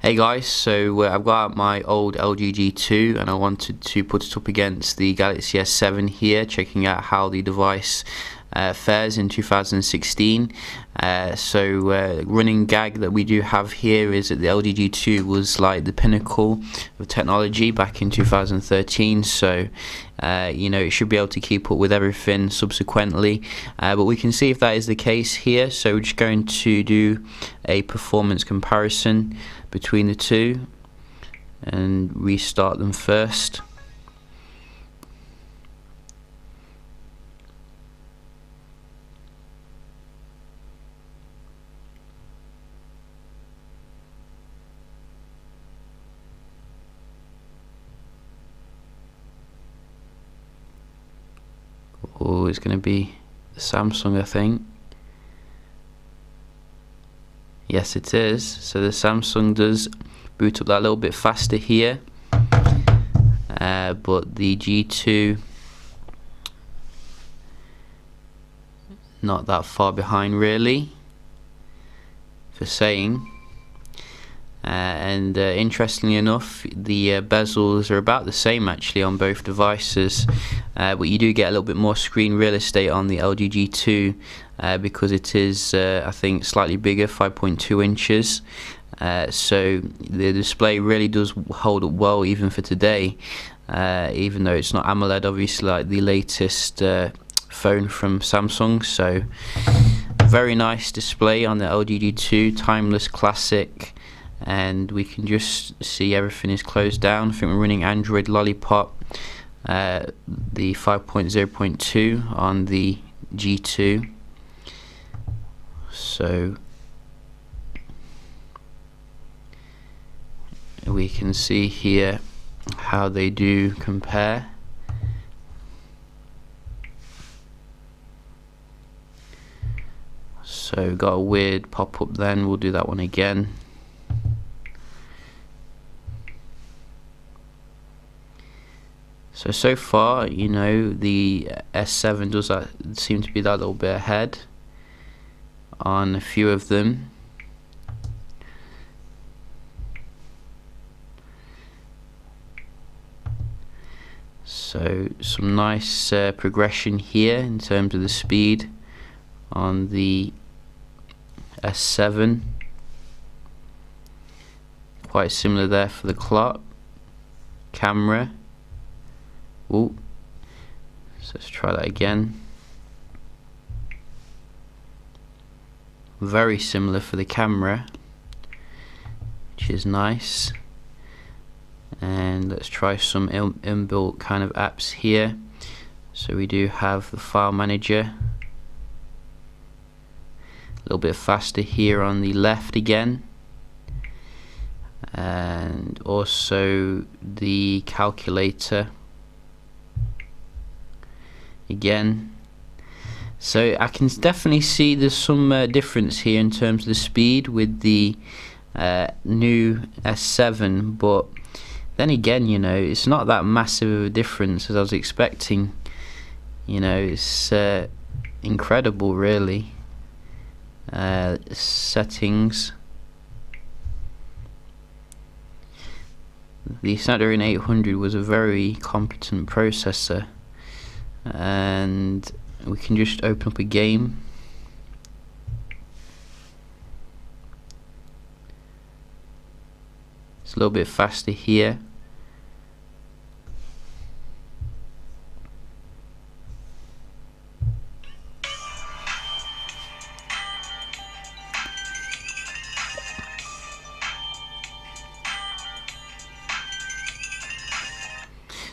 Hey guys, so I've got out my old LG G2 and I wanted to put it up against the Galaxy S7 here, checking out how the device fares in 2016. Running gag that we do have here is that the LG G2 was like the pinnacle of technology back in 2013, so it should be able to keep up with everything subsequently, but we can see if that is the case here. So we're just going to do a performance comparison between the two and restart them first. Oh, it's going to be the Samsung, I think. Yes, it is. So the Samsung does boot up that little bit faster here, but the G2 not that far behind really, for saying. Interestingly enough, the bezels are about the same actually on both devices, but you do get a little bit more screen real estate on the LG G2 because it is, I think, slightly bigger, 5.2 inches. So the display really does hold up well even for today, even though it's not AMOLED obviously like the latest phone from Samsung. So very nice display on the LG G2, timeless classic. And we can just see everything is closed down. I think we're running Android Lollipop, the 5.0.2 on the G2. So we can see here how they do compare. So got a weird pop-up then, we'll do that one again. So far, the S7 does seem to be that little bit ahead on a few of them. So some nice progression here in terms of the speed on the S7. Quite similar there for the clock, camera. Ooh. So let's try that again. Very similar for the camera, which is nice. And let's try some inbuilt kind of apps here. So we do have the file manager, a little bit faster here on the left again, and also the calculator again. So I can definitely see there's some difference here in terms of the speed with the new S7, but then again, it's not that massive of a difference as I was expecting. It's incredible really. Settings, the Snapdragon 800 was a very competent processor, and we can just open up a game. It's a little bit faster here.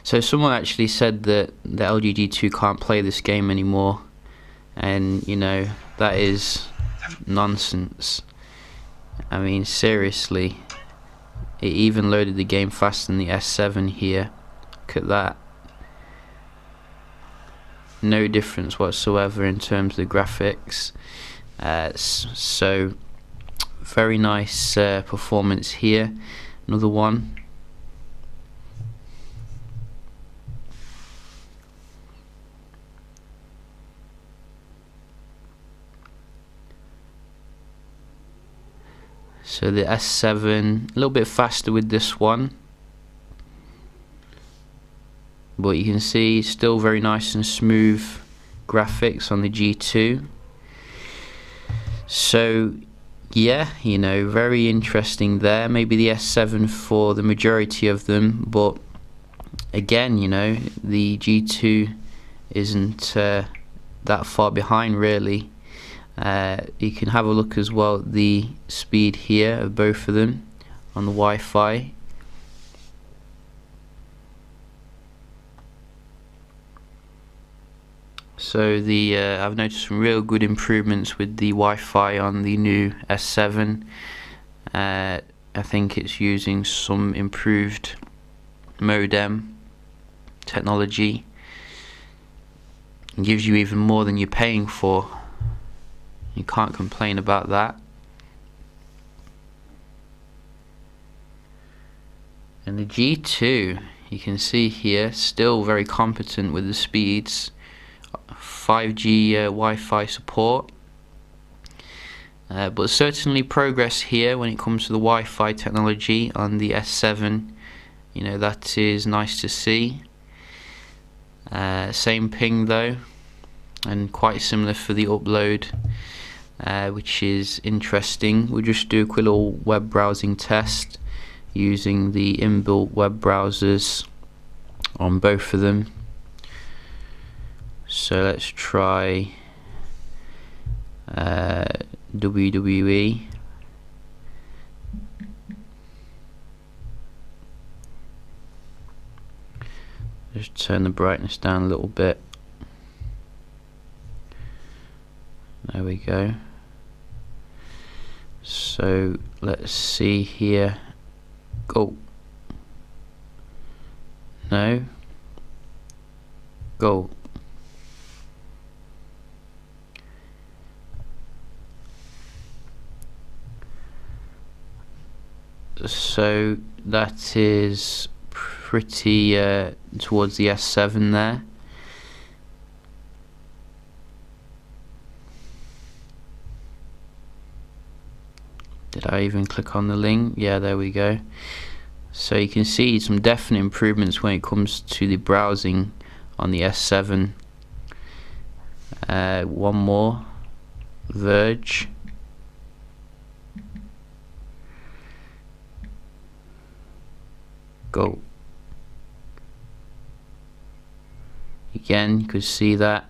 So someone actually said that the LG G2 can't play this game anymore, and that is nonsense. I mean, seriously, it even loaded the game faster than the S7 here. Look at that. No difference whatsoever in terms of the graphics. So very nice performance here. Another one. So the S7 a little bit faster with this one, but you can see still very nice and smooth graphics on the G2. So yeah, you know, very interesting there. Maybe the S7 for the majority of them, but again, you know, the G2 isn't that far behind really. You can have a look as well at the speed here of both of them on the Wi-Fi. So I've noticed some real good improvements with the Wi-Fi on the new S7. I think it's using some improved modem technology. It gives you even more than you're paying for. You can't complain about that. And the G2, you can see here, still very competent with the speeds. 5G Wi-Fi support, but certainly progress here when it comes to the Wi-Fi technology on the S7. You know, that is nice to see. Same ping though, and quite similar for the upload, which is interesting. We'll just do a quick little web browsing test using the inbuilt web browsers on both of them. So let's try WWE. Just turn the brightness down a little bit. There we go. So let's see here. Go. No. Go. So that is pretty towards the S7 there. Did I even click on the link? Yeah, there we go. So you can see some definite improvements when it comes to the browsing on the S7. One more. Verge. Go. Again, you could see that.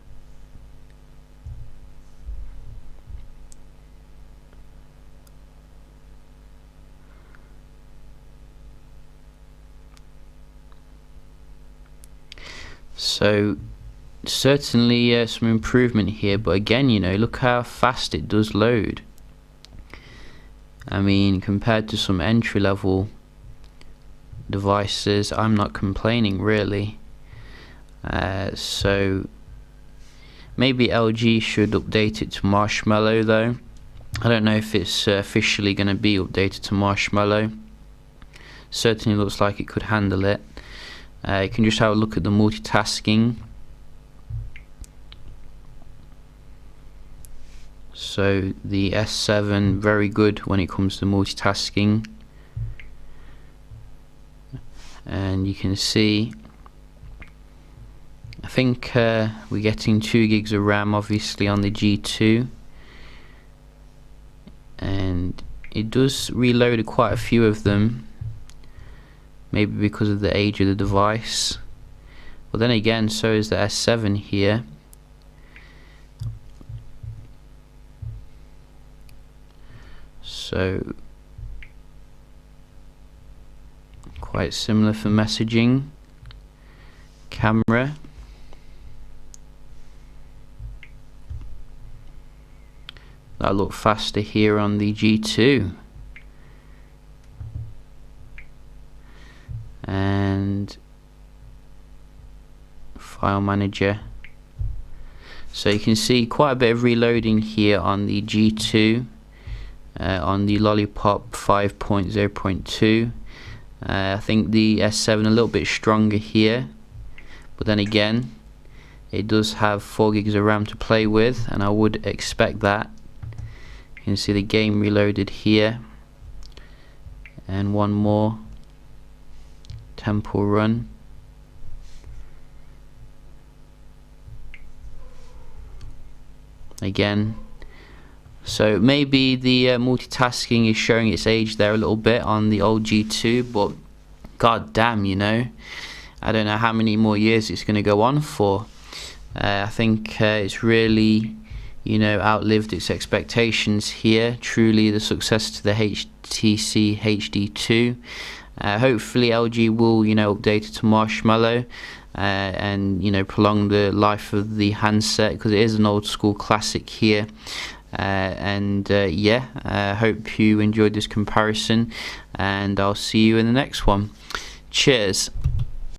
So certainly some improvement here, but again, you know, look how fast it does load. I mean, compared to some entry-level devices, I'm not complaining really. So maybe LG should update it to Marshmallow though. I don't know if it's officially going to be updated to Marshmallow. Certainly looks like it could handle it. You can just have a look at the multitasking. So the S7 very good when it comes to multitasking. And you can see, I think we're getting 2 gigs of RAM obviously on the G2, and it does reload quite a few of them, maybe because of the age of the device, but then again so is the S7 here. So quite similar for messaging. Camera, that look faster here on the G2. And file manager. So you can see quite a bit of reloading here on the G2, on the Lollipop 5.0.2. I think the S7 a little bit stronger here, but then again it does have 4 gigs of RAM to play with, and I would expect that. You can see the game reloaded here. and one more, Temple Run. Again, so maybe the multitasking is showing its age there a little bit on the old G2, but god damn, you know, I don't know how many more years it's going to go on for. I think it's really, you know, outlived its expectations here. Truly the success to the HTC HD2. Hopefully LG will, you know, update it to Marshmallow and, you know, prolong the life of the handset, because it is an old school classic here. Yeah, hope you enjoyed this comparison, and I'll see you in the next one. Cheers.